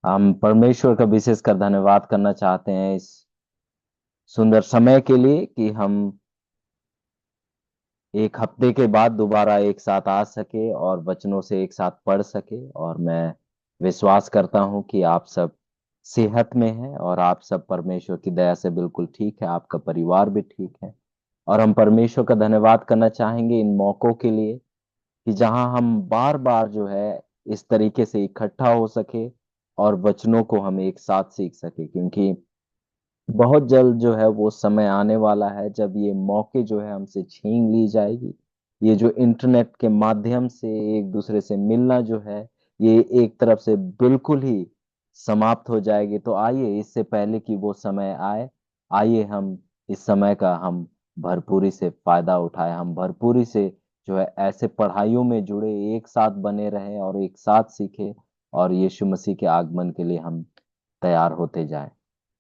हम परमेश्वर का विशेष कर धन्यवाद करना चाहते हैं इस सुंदर समय के लिए कि हम एक हफ्ते के बाद दोबारा एक साथ आ सके और वचनों से एक साथ पढ़ सके। और मैं विश्वास करता हूं कि आप सब सेहत में हैं और आप सब परमेश्वर की दया से बिल्कुल ठीक है, आपका परिवार भी ठीक है। और हम परमेश्वर का धन्यवाद करना चाहेंगे इन मौकों के लिए कि जहां हम बार बार जो है इस तरीके से इकट्ठा हो सके और वचनों को हम एक साथ सीख सके, क्योंकि बहुत जल्द जो है वो समय आने वाला है जब ये मौके जो है हमसे छीन ली जाएगी। ये जो इंटरनेट के माध्यम से एक दूसरे से मिलना जो है, ये एक तरफ से बिल्कुल ही समाप्त हो जाएगी। तो आइए, इससे पहले कि वो समय आए, आइए हम इस समय का हम भरपूरी से फायदा उठाएं। हम भरपूरी से जो है ऐसे पढ़ाइयों में जुड़े, एक साथ बने रहें और एक साथ सीखें, और यीशु मसीह के आगमन के लिए हम तैयार होते जाएं।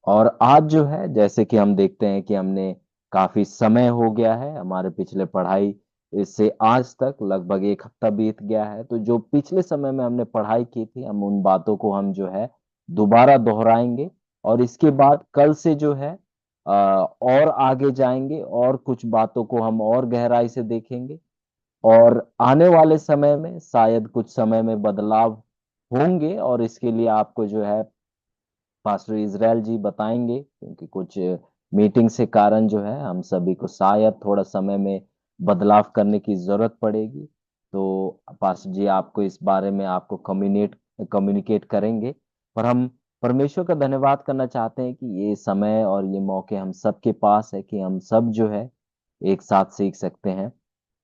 और आज जो है, जैसे कि हम देखते हैं कि हमने काफी समय हो गया है हमारे पिछले पढ़ाई इससे आज तक लगभग एक हफ्ता बीत गया है। तो जो पिछले समय में हमने पढ़ाई की थी, हम उन बातों को हम जो है दोबारा दोहराएंगे। और इसके बाद कल से जो है और आगे जाएंगे और कुछ बातों को हम और गहराई से देखेंगे। और आने वाले समय में शायद कुछ समय में बदलाव होंगे, और इसके लिए आपको जो है पास्टर इजराइल जी बताएंगे, क्योंकि कुछ मीटिंग से कारण जो है हम सभी को शायद थोड़ा समय में बदलाव करने की जरूरत पड़ेगी। तो पास्टर जी आपको इस बारे में आपको कम्युनिकेट करेंगे। पर हम परमेश्वर का धन्यवाद करना चाहते हैं कि ये समय और ये मौके हम सबके पास है कि हम सब जो है एक साथ सीख सकते हैं।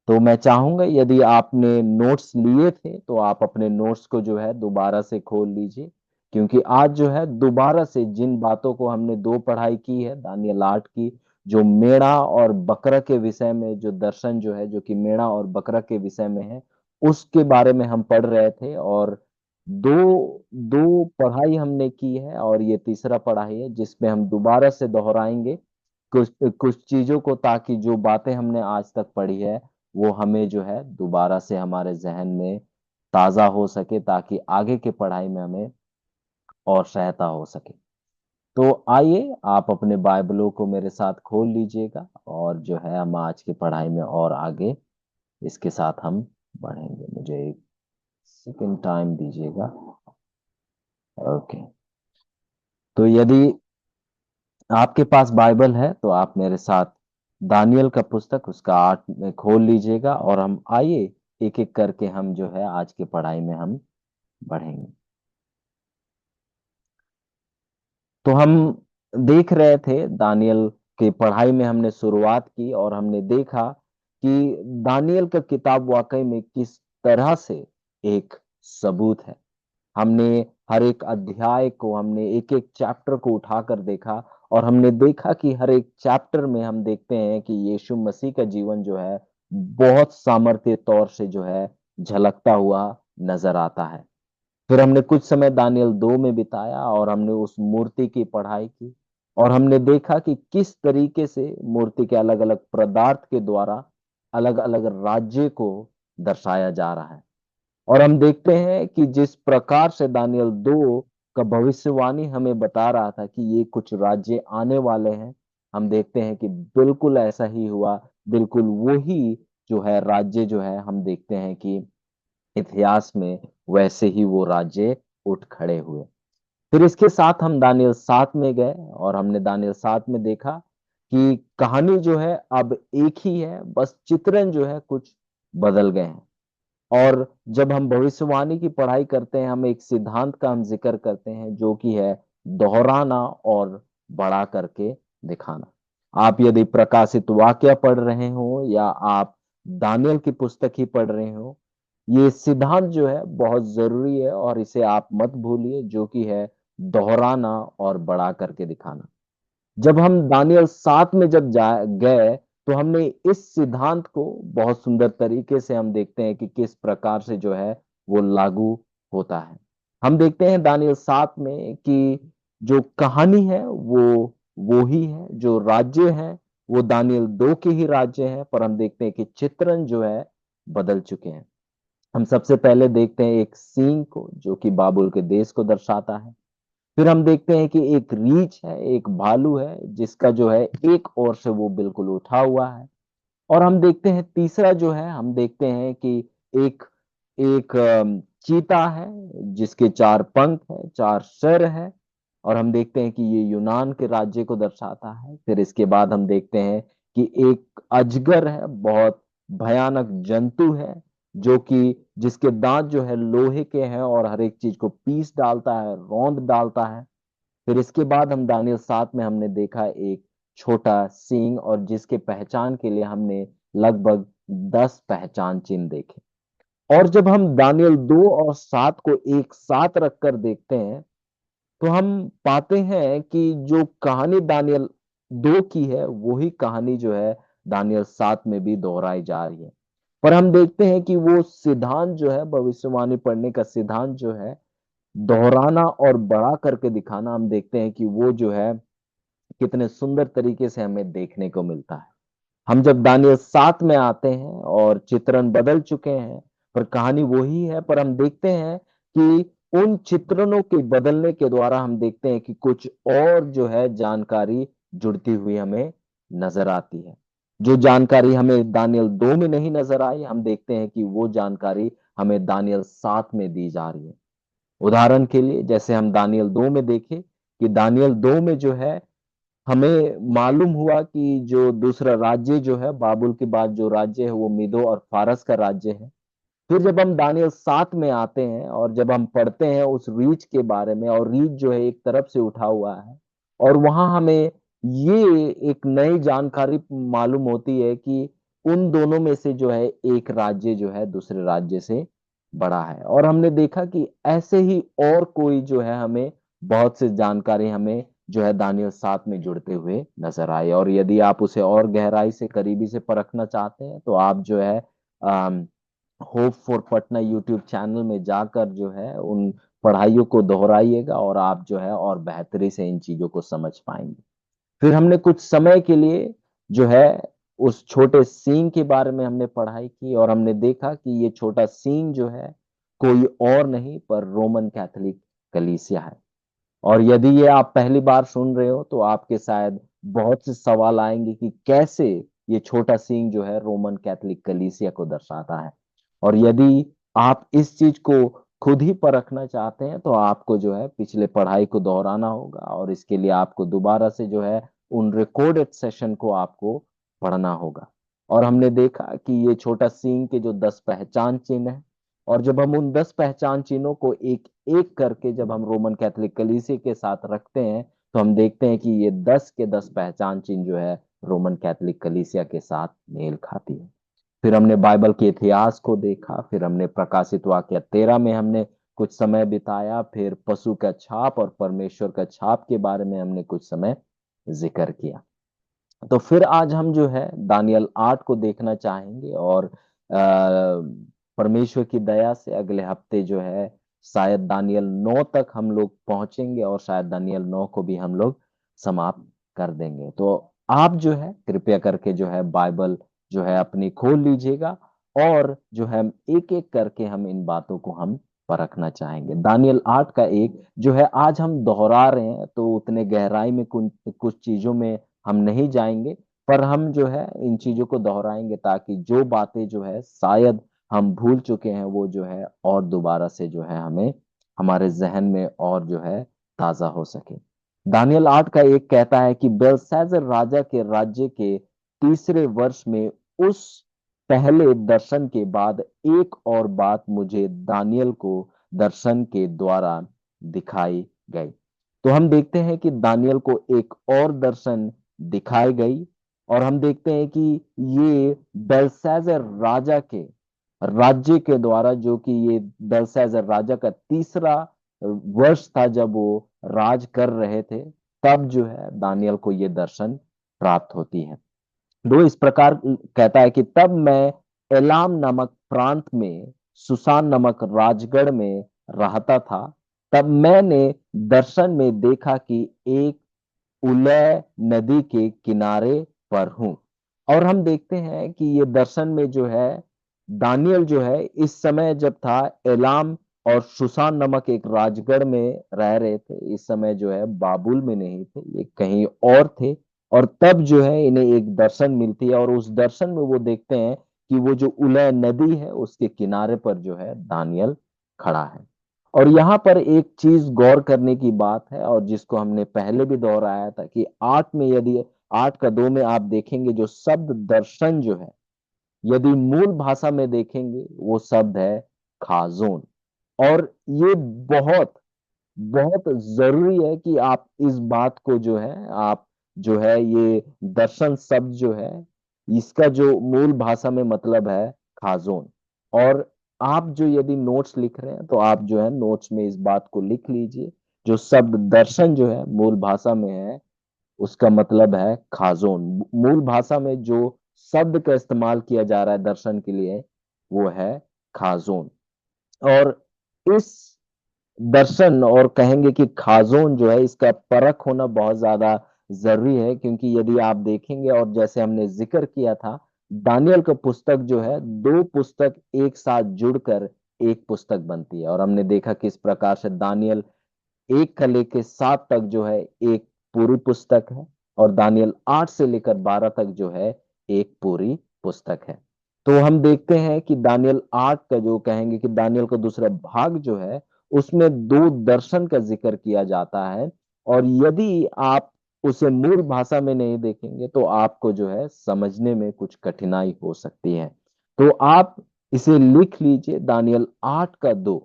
तो मैं चाहूंगा, यदि आपने नोट्स लिए थे तो आप अपने नोट्स को जो है दोबारा से खोल लीजिए, क्योंकि आज जो है दोबारा से जिन बातों को हमने दो पढ़ाई की है दानियल 8 की, जो मेढ़ा और बकरा के विषय में जो दर्शन जो है, जो कि मेढ़ा और बकरा के विषय में है, उसके बारे में हम पढ़ रहे थे। और दो दो पढ़ाई हमने की है और ये तीसरा पढ़ाई है जिसमें हम दोबारा से दोहराएंगे कुछ कुछ चीजों को, ताकि जो बातें हमने आज तक पढ़ी है वो हमें जो है दोबारा से हमारे जहन में ताजा हो सके, ताकि आगे के पढ़ाई में हमें और सहायता हो सके। तो आइए, आप अपने बाइबलों को मेरे साथ खोल लीजिएगा और जो है हम आज की पढ़ाई में और आगे इसके साथ हम बढ़ेंगे। मुझे एक सेकंड टाइम दीजिएगा। ओके। तो यदि आपके पास बाइबल है तो आप मेरे साथ दानियल का पुस्तक उसका 8 में खोल लीजिएगा, और हम आइए एक एक करके हम जो है आज की पढ़ाई में हम बढ़ेंगे। तो हम देख रहे थे दानियल की पढ़ाई में हमने शुरुआत की, और हमने देखा कि दानियल का किताब वाकई में किस तरह से एक सबूत है। हमने हर एक अध्याय को, हमने एक एक चैप्टर को उठाकर देखा, और हमने देखा कि हर एक चैप्टर में हम देखते हैं कि यीशु मसीह का जीवन जो है बहुत सामर्थ्य तौर से जो है झलकता हुआ नजर आता है। फिर हमने कुछ समय दानियल 2 में बिताया और हमने उस मूर्ति की पढ़ाई की, और हमने देखा कि किस तरीके से मूर्ति के अलग अलग पदार्थ के द्वारा अलग अलग राज्य को दर्शाया जा रहा है। और हम देखते हैं कि जिस प्रकार से दानियल 2 का भविष्यवाणी हमें बता रहा था कि ये कुछ राज्य आने वाले हैं, हम देखते हैं कि बिल्कुल ऐसा ही हुआ। बिल्कुल वही जो है राज्य जो है, हम देखते हैं कि इतिहास में वैसे ही वो राज्य उठ खड़े हुए। फिर इसके साथ हम दानियल 7 में गए, और हमने दानियल 7 में देखा कि कहानी जो है अब एक ही है, बस चित्रण जो है कुछ बदल गए हैं। और जब हम भविष्यवाणी की पढ़ाई करते हैं, हम एक सिद्धांत का हम जिक्र करते हैं जो कि है दोहराना और बड़ा करके दिखाना। आप यदि प्रकाशित वाक्य पढ़ रहे हो या आप दानियल की पुस्तक ही पढ़ रहे हो, ये सिद्धांत जो है बहुत जरूरी है, और इसे आप मत भूलिए, जो कि है दोहराना और बड़ा करके दिखाना। जब हम दानियल 7 में जब जा गए, तो हमने इस सिद्धांत को बहुत सुंदर तरीके से हम देखते हैं कि किस प्रकार से जो है वो लागू होता है। हम देखते हैं दानियल 7 में कि जो कहानी है वो ही है, जो राज्य है वो दानियल 2 के ही राज्य है, पर हम देखते हैं कि चित्रण जो है बदल चुके हैं। हम सबसे पहले देखते हैं एक सींग को, जो कि बाबुल के देश को दर्शाता है। फिर हम देखते हैं कि एक रीछ है, एक भालू है, जिसका जो है एक ओर से वो बिल्कुल उठा हुआ है। और हम देखते हैं तीसरा जो है, हम देखते हैं कि एक एक चीता है, जिसके चार पंख है, चार सिर है। और हम देखते हैं कि ये यूनान के राज्य को दर्शाता है। फिर इसके बाद हम देखते हैं कि एक अजगर है, बहुत भयानक जंतु है, जो कि जिसके दांत जो है लोहे के हैं और हर एक चीज को पीस डालता है, रौंद डालता है। फिर इसके बाद हम दानियल 7 में हमने देखा एक छोटा सींग, और जिसके पहचान के लिए हमने लगभग 10 पहचान चिन्ह देखे। और जब हम दानियल 2 और 7 को एक साथ रखकर देखते हैं, तो हम पाते हैं कि जो कहानी दानियल 2 की है, वही कहानी जो है दानियल 7 में भी दोहराई जा रही है। पर हम देखते हैं कि वो सिद्धांत जो है, भविष्यवाणी पढ़ने का सिद्धांत जो है, दोहराना और बड़ा करके दिखाना, हम देखते हैं कि वो जो है कितने सुंदर तरीके से हमें देखने को मिलता है। हम जब दानियल 7 में आते हैं और चित्रण बदल चुके हैं, पर कहानी वही है, पर हम देखते हैं कि उन चित्रणों के बदलने के द्वारा हम देखते हैं कि कुछ और जो है जानकारी जुड़ती हुई हमें नजर आती है। जो जानकारी हमें दानियल 2 में नहीं नजर आई, हम देखते हैं कि वो जानकारी हमें दानियल 7 में दी जा रही है। उदाहरण के लिए, जैसे हम दानियल 2 में देखें कि दानियल 2 में जो है हमें मालूम हुआ कि जो दूसरा राज्य जो है, बाबुल के बाद जो राज्य है, वो मीदो और फारस का राज्य है। फिर जब हम दानियल 7 में आते हैं और जब हम पढ़ते हैं उस रीछ के बारे में, और रीछ जो है एक तरफ से उठा हुआ है, और वहां हमें ये एक नई जानकारी मालूम होती है कि उन दोनों में से जो है एक राज्य जो है दूसरे राज्य से बड़ा है। और हमने देखा कि ऐसे ही और कोई जो है हमें बहुत से जानकारी हमें जो है दानियल 7 में जुड़ते हुए नजर आए। और यदि आप उसे और गहराई से करीबी से परखना चाहते हैं, तो आप जो है hope for Patna YouTube channel में जाकर जो है उन पढ़ाइयों को दोहराइएगा, और आप जो है और बेहतरी से इन चीजों को समझ पाएंगे। फिर हमने कुछ समय के लिए जो है उस छोटे सींग के बारे में हमने पढ़ाई की, और हमने देखा कि ये छोटा सींग जो है कोई और नहीं पर रोमन कैथोलिक कलीसिया है। और यदि ये आप पहली बार सुन रहे हो, तो आपके शायद बहुत से सवाल आएंगे कि कैसे ये छोटा सींग जो है रोमन कैथोलिक कलीसिया को दर्शाता है। और यदि आप इस चीज को खुद ही परखना चाहते हैं, तो आपको जो है पिछले पढ़ाई को दोहराना होगा, और इसके लिए आपको दोबारा से जो है उन रिकॉर्डेड सेशन को आपको पढ़ना होगा। और हमने देखा कि ये छोटा सींग के जो 10 पहचान चिन्ह है, और जब हम उन 10 पहचान चिन्हों को एक एक करके जब हम रोमन कैथोलिक कलीसिया के साथ रखते हैं, तो हम देखते हैं कि ये 10 के 10 पहचान चिन्ह जो है रोमन कैथोलिक कलीसिया के साथ मेल खाती है। फिर हमने बाइबल के इतिहास को देखा, फिर हमने प्रकाशित वाक्य 13 में हमने कुछ समय बिताया, फिर पशु का छाप और परमेश्वर का छाप के बारे में हमने कुछ समय जिक्र किया। तो फिर आज हम जो है दानियल 8 को देखना चाहेंगे, और परमेश्वर की दया से अगले हफ्ते जो है शायद दानियल 9 तक हम लोग पहुंचेंगे, और शायद दानियल 9 को भी हम लोग समाप्त कर देंगे। तो आप जो है कृपया करके जो है बाइबल जो है अपनी खोल लीजिएगा, और जो है एक एक करके हम इन बातों को हम परखना चाहेंगे। दानियल 8 का एक जो है आज हम दोहरा रहे हैं, तो उतने गहराई में कुछ कुछ चीजों में हम नहीं जाएंगे, पर हम जो है इन चीजों को दोहराएंगे ताकि जो बातें जो है शायद हम भूल चुके हैं, वो जो है और दोबारा से जो है हमें हमारे जहन में और जो है ताजा हो सके। दानियल 8 का एक कहता है कि बेलशास्सर राजा के राज्य के तीसरे वर्ष में उस पहले दर्शन के बाद एक और बात मुझे दानियल को दर्शन के द्वारा दिखाई गई। तो हम देखते हैं कि दानियल को एक और दर्शन दिखाई गई, और हम देखते हैं कि ये बेलशास्सर राजा के राज्य के द्वारा, जो कि ये बेलशास्सर राजा का तीसरा वर्ष था जब वो राज कर रहे थे, तब जो है दानियल को ये दर्शन प्राप्त होती है। दो इस प्रकार कहता है कि तब मैं एलाम नामक प्रांत में सुसान नामक राजगढ़ में रहता था। तब मैंने दर्शन में देखा कि एक उलय नदी के किनारे पर हूं। और हम देखते हैं कि ये दर्शन में जो है दानियल जो है इस समय जब था एलाम और शुशान नमक एक राजगढ़ में रह रहे थे। इस समय जो है बाबुल में नहीं थे, ये कहीं और थे। और तब जो है इन्हें एक दर्शन मिलती है, और उस दर्शन में वो देखते हैं कि वो जो उलय नदी है उसके किनारे पर जो है दानियल खड़ा है। और यहाँ पर एक चीज गौर करने की बात है, और जिसको हमने पहले भी दोहराया था, कि 8 में यदि 8 का 2 में आप देखेंगे जो शब्द दर्शन जो है, यदि मूल भाषा में देखेंगे वो शब्द है खाजोन। और ये बहुत बहुत जरूरी है कि आप इस बात को जो है, आप जो है ये दर्शन शब्द जो है, इसका जो मूल भाषा में मतलब है खाजोन। और आप जो यदि नोट्स लिख रहे हैं तो आप जो है नोट्स में इस बात को लिख लीजिए, जो शब्द दर्शन जो है मूल भाषा में है उसका मतलब है खाजोन। मूल भाषा में जो शब्द का इस्तेमाल किया जा रहा है दर्शन के लिए वो है खाजोन। और इस दर्शन और कहेंगे कि खाजोन जो है इसका परख होना बहुत ज्यादा जरूरी है, क्योंकि यदि आप देखेंगे और जैसे हमने जिक्र किया था, दानियल का पुस्तक जो है, दो पुस्तक एक साथ जुड़कर एक पुस्तक बनती है। और हमने देखा किस प्रकार से दानियल 1 से लेकर 7 तक जो है एक पूरी पुस्तक है, और दानियल 8 से लेकर 12 तक जो है एक पूरी पुस्तक है। तो हम देखते हैं कि दानियल 8 का जो कहेंगे कि दानियल का दूसरा भाग जो है उसमें दो दर्शन का जिक्र किया जाता है। और यदि आप उसे मूल भाषा में नहीं देखेंगे तो आपको जो है समझने में कुछ कठिनाई हो सकती है। तो आप इसे लिख लीजिए, दानियल 8 का 2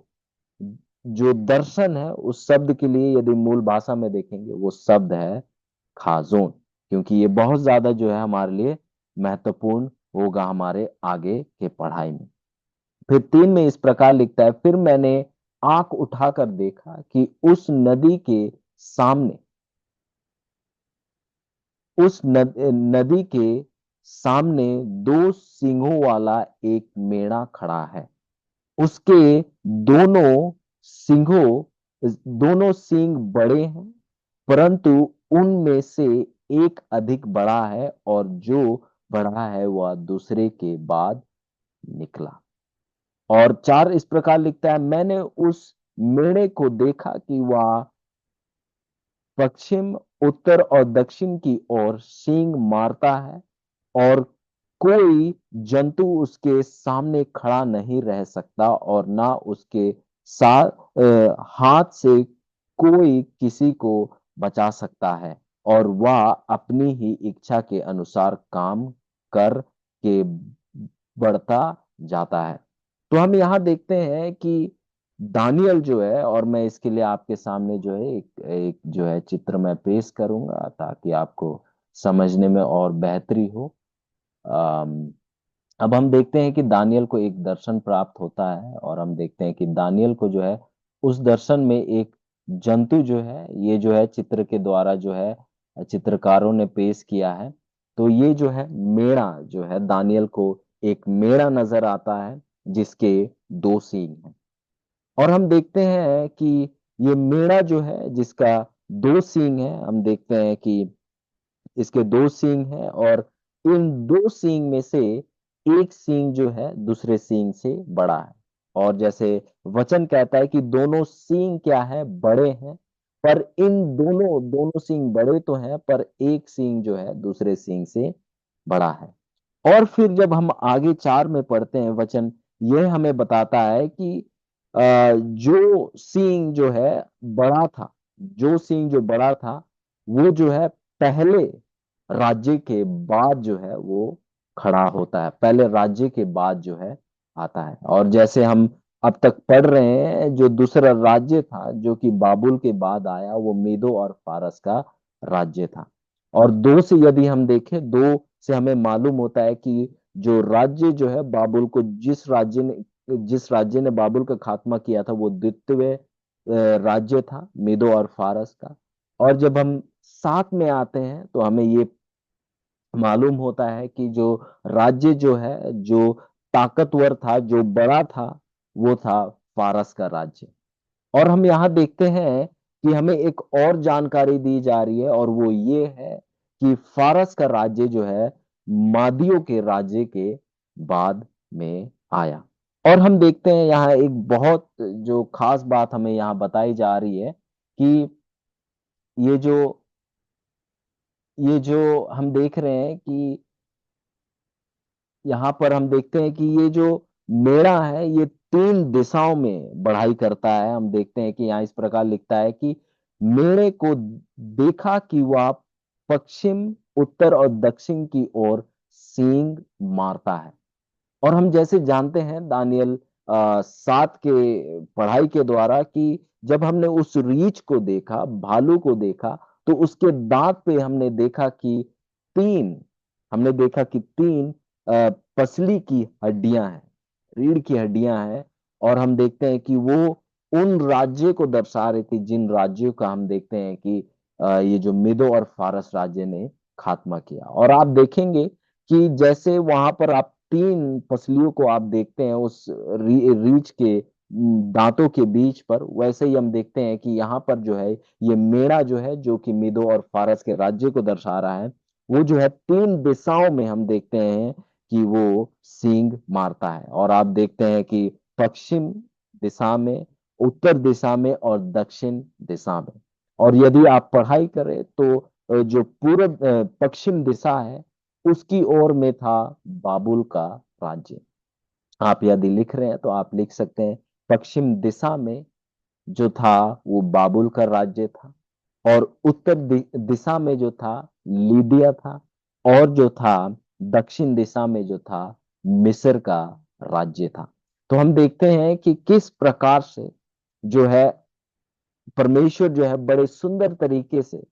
जो दर्शन है उस शब्द के लिए यदि मूल भाषा में देखेंगे वो शब्द है खाजोन, क्योंकि ये बहुत ज्यादा जो है हमारे लिए महत्वपूर्ण होगा हमारे आगे के पढ़ाई में। फिर 3 में इस प्रकार लिखता है, फिर मैंने आंख उठाकर देखा कि नदी के सामने नदी के सामने दो सींगों वाला एक मेढ़ा खड़ा है। उसके दोनों सिंघों दोनों सींग बड़े हैं, परंतु उनमें से एक अधिक बड़ा है, और जो बड़ा है वह दूसरे के बाद निकला। और 4 इस प्रकार लिखता है, मैंने उस मेढ़े को देखा कि वह पश्चिम, उत्तर और दक्षिण की ओर सींग मारता है, और कोई जंतु उसके सामने खड़ा नहीं रह सकता, और ना उसके साथ हाथ से कोई किसी को बचा सकता है, और वह अपनी ही इच्छा के अनुसार काम कर के बढ़ता जाता है। तो हम यहाँ देखते हैं कि दानियल जो है, और मैं इसके लिए आपके सामने जो है एक जो है चित्र मैं पेश करूंगा ताकि आपको समझने में और बेहतरी हो। अम, अब हम देखते हैं कि दानियल को एक दर्शन प्राप्त होता है, और हम देखते हैं कि दानियल को जो है उस दर्शन में एक जंतु जो है, ये जो है चित्र के द्वारा जो है चित्रकारों ने पेश किया है। तो ये जो है मेढ़ा जो है, दानियल को एक मेढ़ा नजर आता है जिसके 2 सींग हैं। और हम देखते हैं कि ये मेढ़ा जो है जिसका 2 सींग है, हम देखते हैं कि इसके 2 सींग हैं, और इन 2 सींग में से एक सींग जो है दूसरे सींग से बड़ा है। और जैसे वचन कहता है कि दोनों सींग क्या है, बड़े हैं, पर इन दोनों दोनों सींग बड़े तो हैं, पर एक सींग जो है दूसरे सींग से बड़ा है। और फिर जब हम आगे 4 में पढ़ते हैं वचन, यह हमें बताता है कि जो सींग जो है बड़ा था, जो सींग जो बड़ा था वो जो है पहले राज्य के बाद जो है वो खड़ा होता है, पहले राज्य के बाद जो है आता है। और जैसे हम अब तक पढ़ रहे हैं, जो दूसरा राज्य था जो कि बाबुल के बाद आया वो मीदो और फारस का राज्य था। और 2 से यदि हम देखें, 2 से हमें मालूम होता है कि जो राज्य जो है बाबुल को, जिस राज्य ने बाबुल का खात्मा किया था वो द्वितीय राज्य था, मीदो और फारस का। और जब हम 7 में आते हैं तो हमें ये मालूम होता है कि जो राज्य जो है, जो ताकतवर था, जो बड़ा था, वो था फारस का राज्य। और हम यहाँ देखते हैं कि हमें एक और जानकारी दी जा रही है, और वो ये है कि फारस का राज्य जो है मादियों के राज्य के बाद में आया। और हम देखते हैं यहाँ एक बहुत जो खास बात हमें यहाँ बताई जा रही है कि ये जो ये जो हम देख रहे हैं कि यहाँ पर हम देखते हैं कि ये जो मेढ़ा है ये तीन दिशाओं में बढ़ाई करता है। हम देखते हैं कि यहाँ इस प्रकार लिखता है कि मेढ़े को देखा कि वह पश्चिम, उत्तर और दक्षिण की ओर सींग मारता है। और हम जैसे जानते हैं दानियल 7 के पढ़ाई के द्वारा कि जब हमने उस रीछ को देखा, भालू को देखा, तो उसके दांत पे तीन हमने देखा कि तीन पसली की हड्डियां हैं, रीढ़ की हड्डियां हैं। और हम देखते हैं कि वो उन राज्य को दर्शा रही थी जिन राज्यों का हम देखते हैं कि ये जो मेदो और फारस राज्य ने खात्मा किया। और आप देखेंगे कि जैसे वहां पर आप तीन पसलियों को आप देखते हैं उस रीछ के दांतों के बीच पर, वैसे ही हम देखते हैं कि यहाँ पर जो है ये मेढ़ा जो है, जो कि मेदो और फारस के राज्य को दर्शा रहा है, वो जो है तीन दिशाओं में हम देखते हैं कि वो सींग मारता है। और आप देखते हैं कि पश्चिम दिशा में, उत्तर दिशा में और दक्षिण दिशा में। और यदि आप पढ़ाई करें तो जो पूर्व पश्चिम दिशा है उसकी ओर में था बाबुल का राज्य। आप यदि लिख रहे हैं तो आप लिख सकते हैं पश्चिम दिशा में जो था वो बाबुल का राज्य था, और उत्तर दिशा में जो था लीबिया था, और जो था दक्षिण दिशा में जो था मिस्र का राज्य था। तो हम देखते हैं कि किस प्रकार से जो है परमेश्वर जो है बड़े सुंदर तरीके से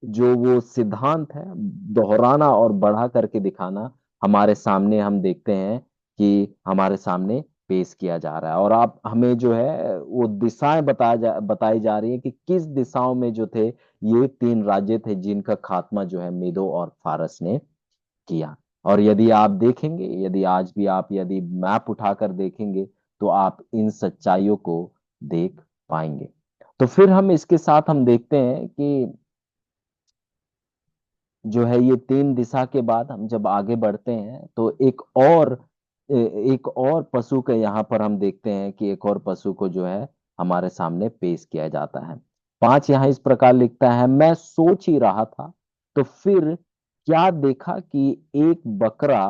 जो वो सिद्धांत है दोहराना और बढ़ा करके दिखाना हमारे सामने हम देखते हैं कि हमारे सामने पेश किया जा रहा है। और आप हमें जो है वो दिशाएं बताई जा रही है कि किस दिशाओं में जो थे ये तीन राज्य थे जिनका खात्मा जो है मेदो और फारस ने किया। और यदि आप देखेंगे, यदि आज भी आप यदि मैप उठाकर देखेंगे तो आप इन सच्चाइयों को देख पाएंगे। तो फिर हम इसके साथ हम देखते हैं कि जो है ये तीन दिशा के बाद हम जब आगे बढ़ते हैं तो एक और पशु का यहाँ पर हम देखते हैं कि एक और पशु को जो है हमारे सामने पेश किया जाता है। 5 यहाँ इस प्रकार लिखता है, मैं सोच ही रहा था तो फिर क्या देखा कि एक बकरा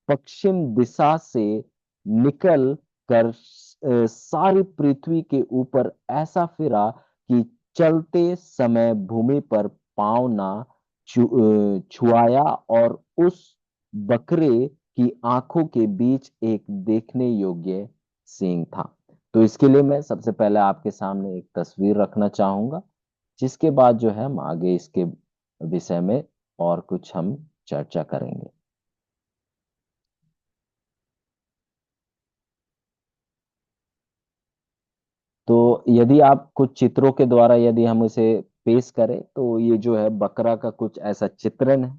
पश्चिम दिशा से निकल कर सारी पृथ्वी के ऊपर ऐसा फिरा कि चलते समय भूमि पर पांव ना छुआया, और उस बकरे की आंखों के बीच एक देखने योग्य सींग था। तो इसके लिए मैं सबसे पहले आपके सामने एक तस्वीर रखना चाहूंगा, जिसके बाद जो है हम आगे इसके विषय में और कुछ हम चर्चा करेंगे। तो यदि आप कुछ चित्रों के द्वारा यदि हम इसे पेश करें तो ये जो है बकरा का कुछ ऐसा चित्रण है।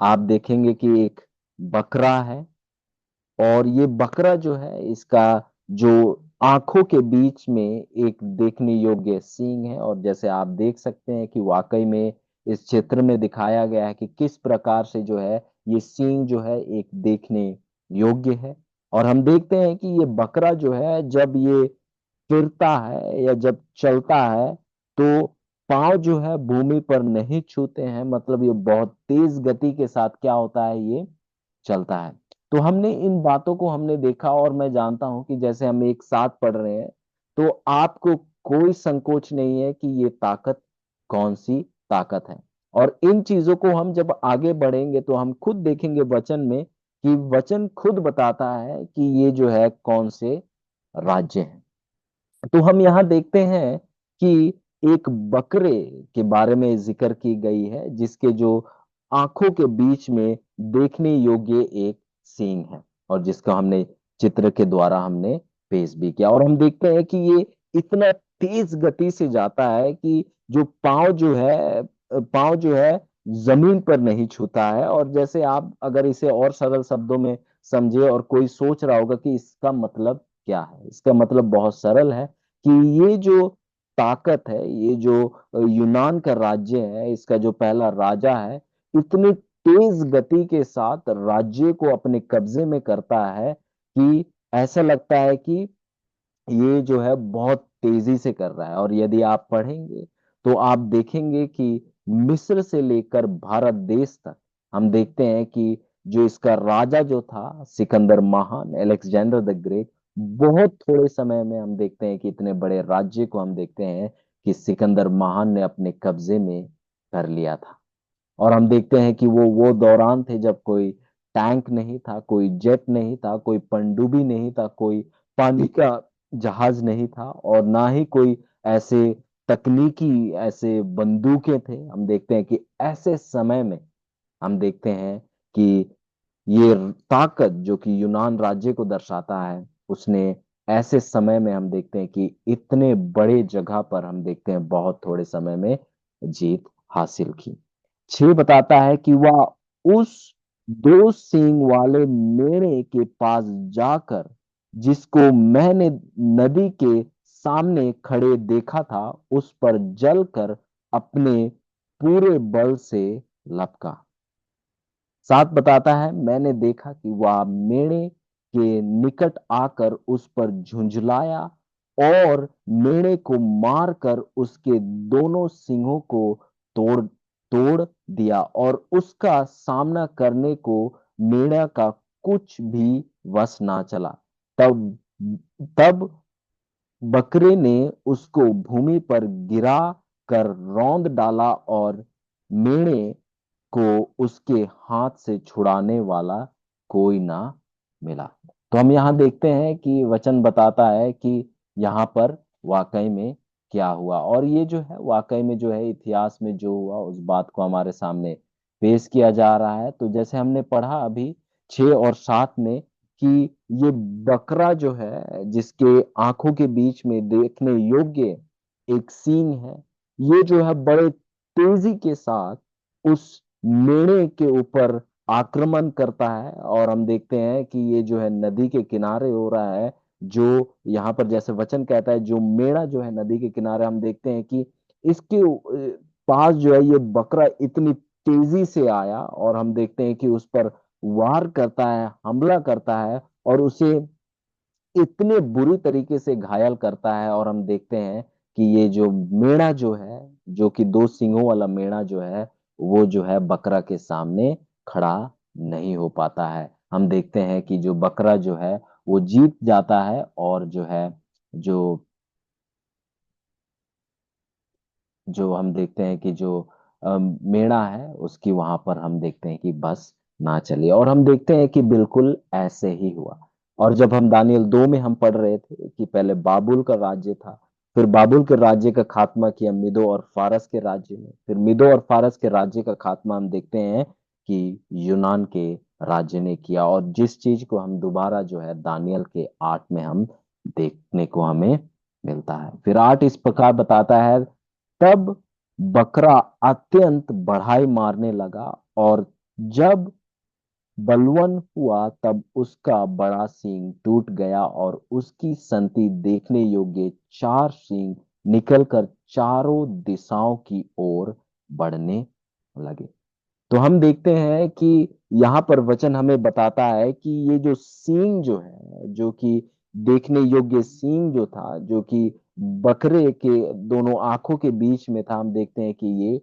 आप देखेंगे कि एक बकरा है, और ये बकरा जो है इसका जो आंखों के बीच में एक देखने योग्य सींग है। और जैसे आप देख सकते हैं कि वाकई में इस चित्र में दिखाया गया है कि किस प्रकार से जो है ये सींग जो है एक देखने योग्य है। और हम देखते हैं कि ये बकरा जो है जब ये फिरता है या जब चलता है तो पांव जो है भूमि पर नहीं छूते हैं, मतलब ये बहुत तेज गति के साथ क्या होता है, ये चलता है। तो हमने इन बातों को हमने देखा, और मैं जानता हूं कि जैसे हम एक साथ पढ़ रहे हैं तो आपको कोई संकोच नहीं है कि ये ताकत कौन सी ताकत है। और इन चीजों को हम जब आगे बढ़ेंगे तो हम खुद देखेंगे वचन में कि वचन खुद बताता है कि ये जो है कौन से राज्य हैं। तो हम यहाँ देखते हैं कि एक बकरे के बारे में जिक्र की गई है जिसके जो आंखों के बीच में देखने योग्य एक सींग है, और जिसका हमने चित्र के द्वारा हमने पेश भी किया। और हम देखते हैं कि ये इतना तेज गति से जाता है कि जो पाँव जो है जमीन पर नहीं छूता है। और जैसे आप अगर इसे और सरल शब्दों में समझे, और कोई सोच रहा होगा कि इसका मतलब क्या है, इसका मतलब बहुत सरल है कि ये जो ताकत है, ये जो यूनान का राज्य है, इसका जो पहला राजा है, इतनी तेज गति के साथ राज्य को अपने कब्जे में करता है कि ऐसा लगता है कि ये जो है बहुत तेजी से कर रहा है। और यदि आप पढ़ेंगे तो आप देखेंगे कि मिस्र से लेकर भारत देश तक हम देखते हैं कि जो इसका राजा जो था सिकंदर महान, अलेक्जेंडर द ग्रेट, बहुत थोड़े समय में हम देखते हैं कि इतने बड़े राज्य को हम देखते हैं कि सिकंदर महान ने अपने कब्जे में कर लिया था। और हम देखते हैं कि वो दौरान थे जब कोई टैंक नहीं था, कोई जेट नहीं था, कोई पनडुब्बी नहीं था, कोई पानी का जहाज नहीं था, और ना ही कोई ऐसे तकनीकी ऐसे बंदूकें थे। हम देखते हैं कि ऐसे समय में हम देखते हैं कि ये ताकत जो कि यूनान राज्य को दर्शाता है, उसने ऐसे समय में हम देखते हैं कि इतने बड़े जगह पर हम देखते हैं बहुत थोड़े समय में जीत हासिल की। 6 बताता है कि वह उस 2 सींग वाले मेढ़े के पास जाकर, जिसको मैंने नदी के सामने खड़े देखा था, उस पर जलकर अपने पूरे बल से लपका। 7 बताता है, मैंने देखा कि वह मेढ़े के निकट आकर उस पर झुंझलाया और मेढ़े को मारकर उसके दोनों सींगों को तोड़ तोड़ दिया, और उसका सामना करने को मेढ़ा का कुछ भी वश ना चला। तब तब बकरे ने उसको भूमि पर गिरा कर रौंद डाला, और मेढ़े को उसके हाथ से छुड़ाने वाला कोई ना मिला। तो हम यहाँ देखते हैं कि वचन बताता है कि यहाँ पर वाकई में क्या हुआ, और ये जो है वाकई में जो है इतिहास में जो हुआ उस बात को हमारे सामने पेश किया जा रहा है। तो जैसे हमने पढ़ा अभी 6 और 7 में कि ये बकरा जो है जिसके आंखों के बीच में देखने योग्य एक सींग है, ये जो है बड़े तेजी के साथ उस मेढ़े के ऊपर आक्रमण करता है। और हम देखते हैं कि ये जो है नदी के किनारे हो रहा है। जो यहाँ पर जैसे वचन कहता है, जो मेढ़ा जो है नदी के किनारे, हम देखते हैं कि इसके पास जो है ये बकरा इतनी तेजी से आया, और हम देखते हैं कि उस पर वार करता है, हमला करता है, और उसे इतने बुरी तरीके से घायल करता है। और हम देखते हैं कि ये जो मेढ़ा जो है, जो कि 2 सींगों वाला मेढ़ा जो है, वो जो है बकरा के सामने खड़ा नहीं हो पाता है। हम देखते हैं कि जो बकरा जो है वो जीत जाता है, और जो है जो जो हम देखते हैं कि जो मेढ़ा है उसकी वहां पर हम देखते हैं कि बस ना चली, और हम देखते हैं कि बिल्कुल ऐसे ही हुआ। और जब हम दानियल 2 में हम पढ़ रहे थे कि पहले बाबुल का राज्य था, फिर बाबुल के राज्य का खात्मा किया मिदो और फारस के राज्य में, फिर मिदो और फारस के राज्य का खात्मा हम देखते हैं कि यूनान के राज्य ने किया। और जिस चीज को हम दोबारा जो है दानियल के 8 में हम देखने को हमें मिलता है। फिर 8 इस प्रकार बताता है, तब बकरा अत्यंत बढ़ाई मारने लगा, और जब बलवन हुआ तब उसका बड़ा सींग टूट गया, और उसकी संति देखने योग्य 4 सींग निकलकर चारों दिशाओं की ओर बढ़ने लगे। तो हम देखते हैं कि यहाँ पर वचन हमें बताता है कि ये जो सींग जो है, जो कि देखने योग्य सींग जो था, जो कि बकरे के दोनों आंखों के बीच में था, हम देखते हैं कि ये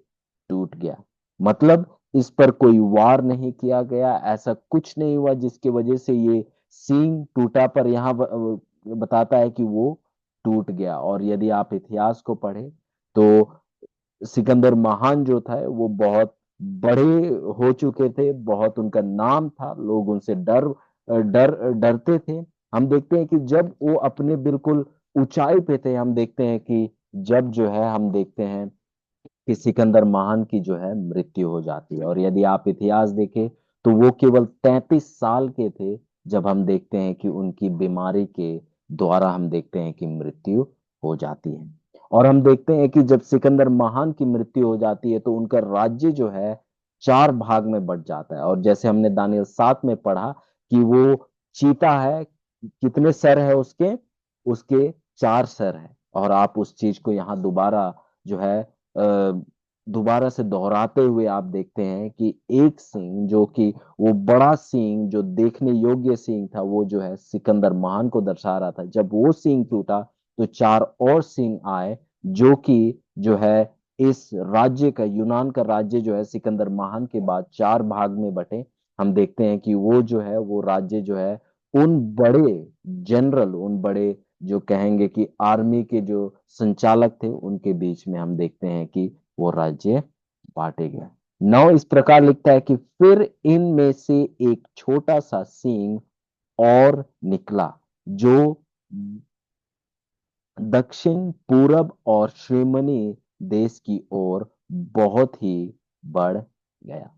टूट गया। मतलब इस पर कोई वार नहीं किया गया, ऐसा कुछ नहीं हुआ जिसकी वजह से ये सींग टूटा, पर यहाँ बताता है कि वो टूट गया। और यदि आप इतिहास को पढ़े तो सिकंदर महान जो था वो बहुत बड़े हो चुके थे, बहुत उनका नाम था, लोग उनसे डरते थे। हम देखते हैं कि जब वो अपने बिल्कुल ऊंचाई पे थे, हम देखते हैं कि जब जो है हम देखते हैं कि सिकंदर महान की जो है मृत्यु हो जाती है। और यदि आप इतिहास देखें तो वो केवल 33 साल के थे जब हम देखते हैं कि उनकी बीमारी के द्वारा हम देखते हैं कि मृत्यु हो जाती है। और हम देखते हैं कि जब सिकंदर महान की मृत्यु हो जाती है तो उनका राज्य जो है 4 भाग में बट जाता है। और जैसे हमने दानियल 7 में पढ़ा कि वो चीता है, कितने सर है उसके? उसके 4 सर है। और आप उस चीज को यहाँ दोबारा जो है दोबारा से दोहराते हुए आप देखते हैं कि एक सींग, जो कि वो बड़ा सींग जो देखने योग्य सींग था, वो जो है सिकंदर महान को दर्शा रहा था। जब वो सींग टूटा तो चार और सींग आए, जो कि जो है इस राज्य का, यूनान का राज्य जो है सिकंदर महान के बाद चार भाग में बटे। हम देखते हैं कि वो जो है वो राज्य जो है उन बड़े जनरल, उन बड़े जो कहेंगे कि आर्मी के जो संचालक थे, उनके बीच में हम देखते हैं कि वो राज्य बांटे गए। नौ इस प्रकार लिखता है कि फिर इनमें से एक छोटा सा सींग और निकला, जो दक्षिण पूरब और श्रीमनी देश की ओर बहुत ही बढ़ गया।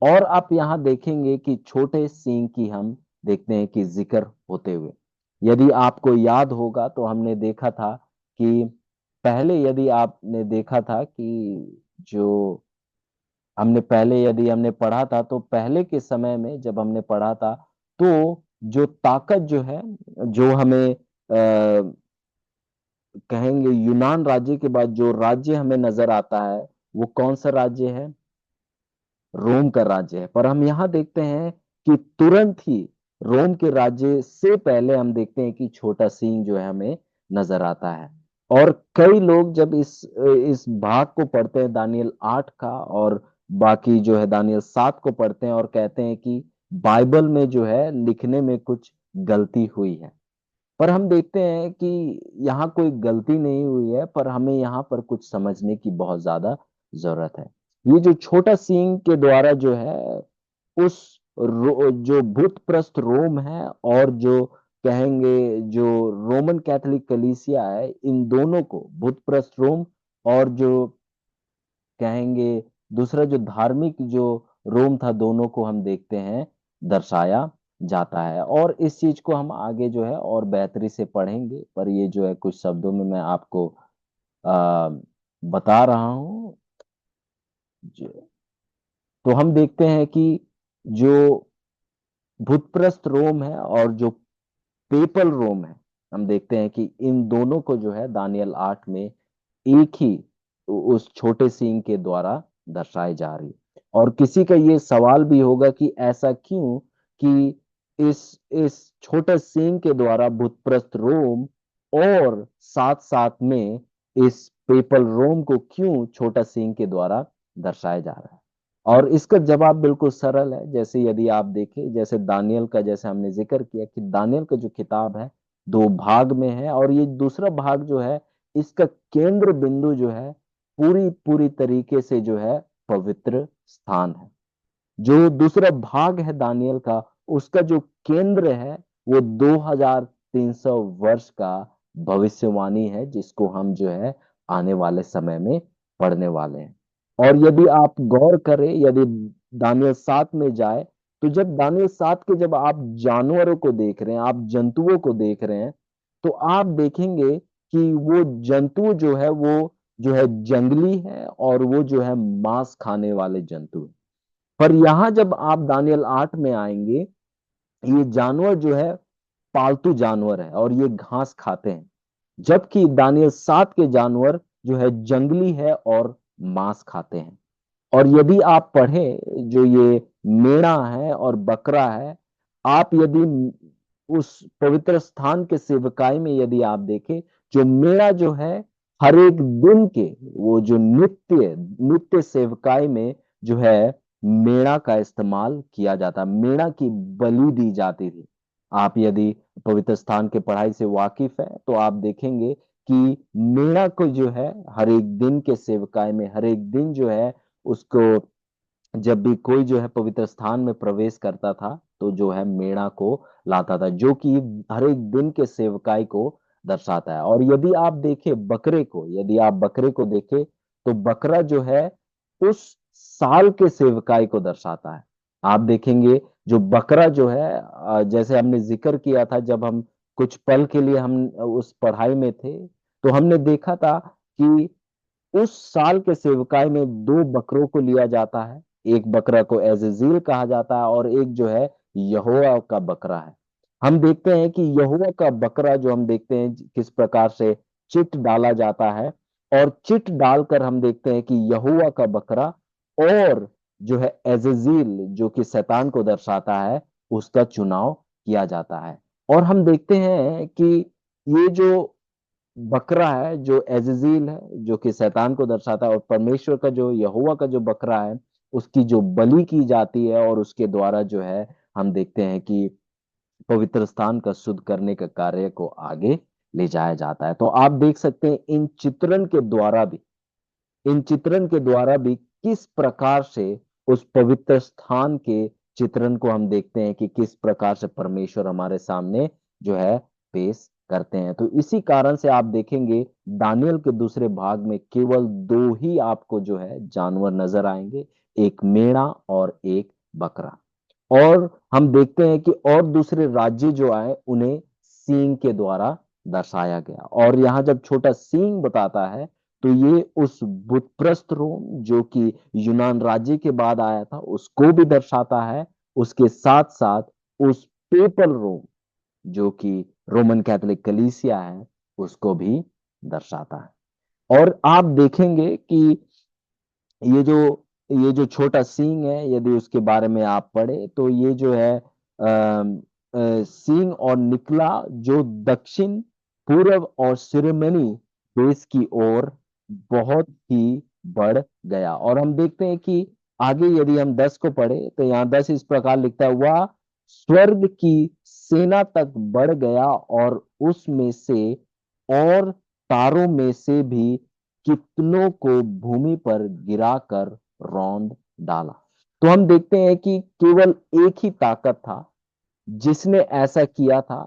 और आप यहां देखेंगे कि छोटे सींग की हम देखते हैं कि जिक्र होते हुए, यदि आपको याद होगा तो हमने देखा था कि पहले, यदि आपने देखा था कि जो हमने पहले यदि हमने पढ़ा था, तो पहले के समय में जब हमने पढ़ा था, तो जो ताकत जो है, जो हमें कहेंगे यूनान राज्य के बाद जो राज्य हमें नजर आता है, वो कौन सा राज्य है? रोम का राज्य है। पर हम यहाँ देखते हैं कि तुरंत ही रोम के राज्य से पहले हम देखते हैं कि छोटा सींग जो है हमें नजर आता है। और कई लोग जब इस भाग को पढ़ते हैं, दानियल 8 का, और बाकी जो है दानियल 7 को पढ़ते हैं और कहते हैं कि बाइबल में जो है लिखने में कुछ गलती हुई है। पर हम देखते हैं कि यहाँ कोई गलती नहीं हुई है, पर हमें यहाँ पर कुछ समझने की बहुत ज्यादा जरूरत है। ये जो छोटा सींग के द्वारा जो है उस जो भूतप्रस्त रोम है, और जो कहेंगे जो रोमन कैथोलिक कलीसिया है, इन दोनों को, भूतप्रस्त रोम और जो कहेंगे दूसरा जो धार्मिक जो रोम था, दोनों को हम देखते हैं दर्शाया जाता है। और इस चीज को हम आगे जो है और बेहतरी से पढ़ेंगे, पर ये जो है कुछ शब्दों में मैं आपको आ, बता रहा हूँ। तो हम देखते हैं कि जो भूतप्रस्त रोम है और जो पेपल रोम है, हम देखते हैं कि इन दोनों को जो है दानियल 8 में एक ही उस छोटे सींग के द्वारा दर्शाई जा रही है। और किसी का ये सवाल भी होगा कि ऐसा क्यों कि इस छोटे सींग के द्वारा भूतप्रस्त रोम और साथ साथ में इस पेपल रोम को क्यों छोटा सींग के द्वारा दर्शाया जा रहा है? और इसका जवाब बिल्कुल सरल है। जैसे यदि आप देखें, जैसे दानियल का, जैसे हमने जिक्र किया कि दानियल का जो किताब है दो भाग में है, और ये दूसरा भाग जो है इसका केंद्र बिंदु जो है पूरी पूरी तरीके से जो है पवित्र स्थान है। जो दूसरा भाग है दानियल का, उसका जो केंद्र है वो 2300 वर्ष का भविष्यवाणी है, जिसको हम जो है आने वाले समय में पढ़ने वाले हैं। और यदि आप गौर करें, यदि दानियल 7 में जाए, तो जब दानियल 7 के जब आप जानवरों को देख रहे हैं, आप जंतुओं को देख रहे हैं, तो आप देखेंगे कि वो जंतु जो है वो जो है जंगली है, और वो जो है मांस खाने वाले जंतु है। पर यहां जब आप दानियल 8 में आएंगे, ये जानवर जो है पालतू जानवर है और ये घास खाते हैं, जबकि दानियल 7 के जानवर जो है जंगली है और मांस खाते हैं। और यदि आप पढ़ें, जो ये मेढ़ा है और बकरा है, आप यदि उस पवित्र स्थान के सेवकाई में यदि आप देखें, जो मेढ़ा जो है हर एक दिन के, वो जो नित्य नित्य सेवकाई में जो है मेढ़ा का इस्तेमाल किया जाता, मेढ़ा की बलि दी जाती थी। आप यदि पवित्र स्थान के पढ़ाई से वाकिफ है तो आप देखेंगे कि मेढ़ा को जो है हर एक दिन के सेवकाई में, हर एक दिन जो है उसको, जब भी कोई जो है पवित्र स्थान में प्रवेश करता था, तो जो है मेढ़ा को लाता था, जो कि हर एक दिन के सेवकाई को दर्शाता है। और यदि आप देखें बकरे को, यदि आप बकरे को देखें, तो बकरा जो है उस साल के सेवकाई को दर्शाता है। आप देखेंगे जो बकरा जो है, जैसे हमने जिक्र किया था जब हम कुछ पल के लिए हम उस पढ़ाई में थे, तो हमने देखा था कि उस साल के सेवकाई में दो बकरों को लिया जाता है। एक बकरा को एजेजील कहा जाता है, और एक जो है यहोवा का बकरा है। हम देखते हैं कि यहोवा का बकरा जो हम देखते हैं किस प्रकार से चिट डाला जाता है, और चिट डालकर हम देखते हैं कि यहोवा का बकरा और जो है एजेजील जो कि शैतान को दर्शाता है, उसका चुनाव किया जाता है। और हम देखते हैं कि ये जो बकरा है, जो एजेजील है, जो कि शैतान को दर्शाता है, और परमेश्वर का जो यहोवा का जो बकरा है, उसकी जो बलि की जाती है, और उसके द्वारा जो है हम देखते हैं कि पवित्र स्थान का शुद्ध करने का कार्य को आगे ले जाया जाता है। तो आप देख सकते हैं इन चित्रण के द्वारा भी किस प्रकार से उस पवित्र स्थान के चित्रण को हम देखते हैं कि किस प्रकार से परमेश्वर हमारे सामने जो है पेश करते हैं। तो इसी कारण से आप देखेंगे दानियल के दूसरे भाग में केवल दो ही आपको जो है जानवर नजर आएंगे, एक मेढ़ा और एक बकरा। और हम देखते हैं कि और दूसरे राज्य जो आए उन्हें सींग के द्वारा दर्शाया गया। और यहाँ जब छोटा सींग बताता है तो ये उस बुतप्रस्त रोम जो कि यूनान राज्य के बाद आया था उसको भी दर्शाता है, उसके साथ साथ उस पेपल रोम जो कि रोमन कैथोलिक कलीसिया है उसको भी दर्शाता है। और आप देखेंगे कि ये जो ये जो छोटा सींग है, यदि उसके बारे में आप पढ़े तो ये जो है सींग और निकला जो दक्षिण पूर्व और सिरेमनी देश की ओर बहुत ही बढ़ गया। और हम देखते हैं कि आगे यदि हम 10 को पढ़े तो यहाँ 10 इस प्रकार लिखता है, वह स्वर्ग की सेना तक बढ़ गया और उसमें से और तारों में से भी कितनों को भूमि पर गिराकर रौंद डाला। तो हम देखते हैं कि केवल एक ही ताकत था जिसने ऐसा किया था,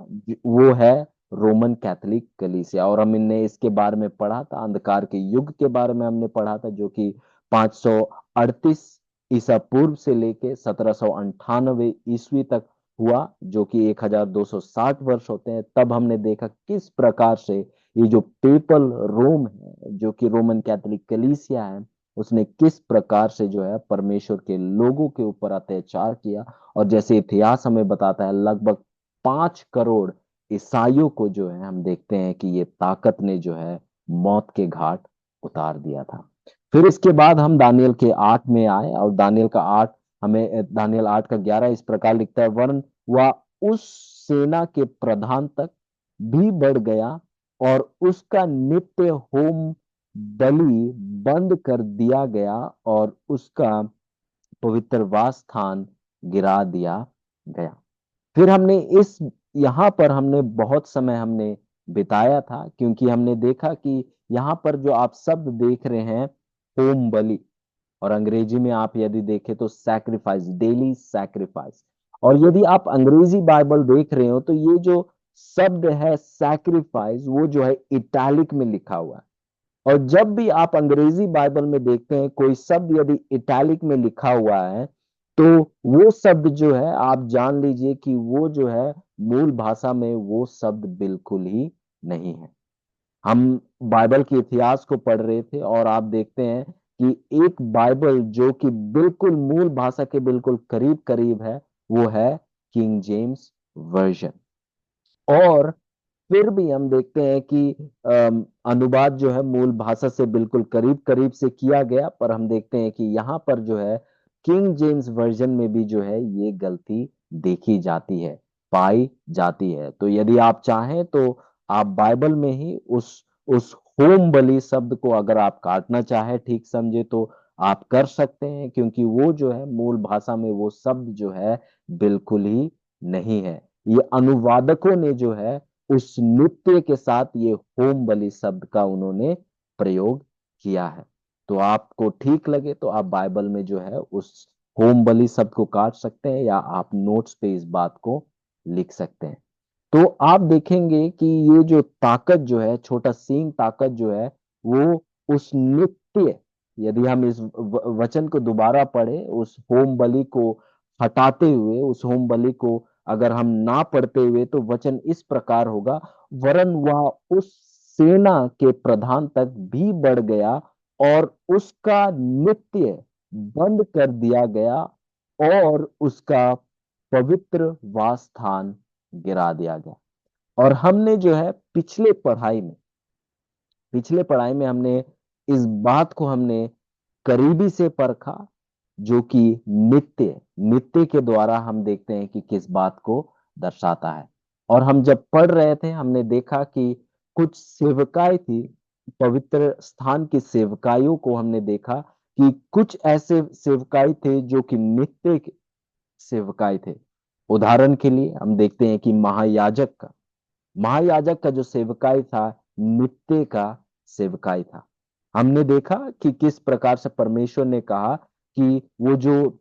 वो है रोमन कैथोलिक कलीसिया। और हमने इसके बारे में पढ़ा था, अंधकार के युग के बारे में हमने पढ़ा था, जो कि 538 ईसा पूर्व से लेके 1798 ईस्वी तक हुआ, जो कि 1260 वर्ष होते हैं। तब हमने देखा किस प्रकार से ये जो पेपल रोम है, जो कि रोमन कैथोलिक कलीसिया है, उसने किस प्रकार से जो है परमेश्वर के लोगों के ऊपर अत्याचार किया। और जैसे इतिहास हमें बताता है, लगभग 5 करोड़ ईसाइयों को जो है हम देखते हैं कि ये ताकत ने जो है मौत के घाट उतार दिया था। फिर इसके बाद हम दानियल के 8 में आए, और दानियल 8 का 11 इस प्रकार लिखता है, वरन वह उस सेना के प्रधान तक भी बढ़ गया और उसका नित्य होम बलि बंद कर दिया गया और उसका पवित्र वास स्थान गिरा दिया गया। फिर हमने इस यहाँ पर हमने बहुत समय हमने बिताया था, क्योंकि हमने देखा कि यहाँ पर जो आप शब्द देख रहे हैं होम बलि, और अंग्रेजी में आप यदि देखें तो सैक्रिफाइस, डेली सैक्रिफाइस। और यदि आप अंग्रेजी बाइबल देख रहे हो तो ये जो शब्द है सैक्रिफाइस वो जो है इटैलिक में लिखा हुआ है। और जब भी आप अंग्रेजी बाइबल में देखते हैं कोई शब्द यदि इटैलिक में लिखा हुआ है, तो वो शब्द जो है आप जान लीजिए कि वो जो है मूल भाषा में वो शब्द बिल्कुल ही नहीं है। हम बाइबल के इतिहास को पढ़ रहे थे और आप देखते हैं कि एक बाइबल जो कि बिल्कुल मूल भाषा के बिल्कुल करीब करीब है, वो है किंग जेम्स वर्जन। और फिर भी हम देखते हैं कि अनुवाद जो है मूल भाषा से बिल्कुल करीब करीब से किया गया, पर हम देखते हैं कि यहाँ पर जो है किंग जेम्स वर्जन में भी जो है ये गलती देखी जाती है, पाई जाती है। तो यदि आप चाहें तो आप बाइबल में ही उस होम बलि शब्द को अगर आप काटना चाहे ठीक समझे तो आप कर सकते हैं, क्योंकि वो जो है मूल भाषा में वो शब्द जो है बिल्कुल ही नहीं है। ये अनुवादकों ने जो है उस नृत्य के साथ ये होम बलि शब्द का उन्होंने प्रयोग किया है। तो आपको ठीक लगे तो आप बाइबल में जो है उस होम बलि शब्द को काट सकते हैं, या आप नोट्स पे इस बात को लिख सकते हैं। तो आप देखेंगे कि ये जो ताकत जो है, छोटा सींग ताकत जो है, वो उस नित्य, यदि हम इस वचन को दोबारा पढ़े, उस होम बलि को हटाते हुए, उस होम बलि को अगर हम ना पढ़ते हुए तो वचन इस प्रकार होगा, वरन वह उस सेना के प्रधान तक भी बढ़ गया और उसका नित्य बंद कर दिया गया और उसका पवित्र वास स्थान गिरा दिया गया। और हमने जो है पिछले पढ़ाई में हमने इस बात को हमने करीबी से परखा, जो कि नित्य नित्य के द्वारा हम देखते हैं कि किस बात को दर्शाता है। और हम जब पढ़ रहे थे हमने देखा कि कुछ सेवकाएं थी, पवित्र स्थान की सेवकाइयों को हमने देखा कि कुछ ऐसे सेवकाई थे जो कि नित्य सेवकाई थे। उदाहरण के लिए हम देखते हैं कि महायाजक का जो सेवकाई था, नित्य का सेवकाई था। हमने देखा कि किस प्रकार से परमेश्वर ने कहा कि वो जो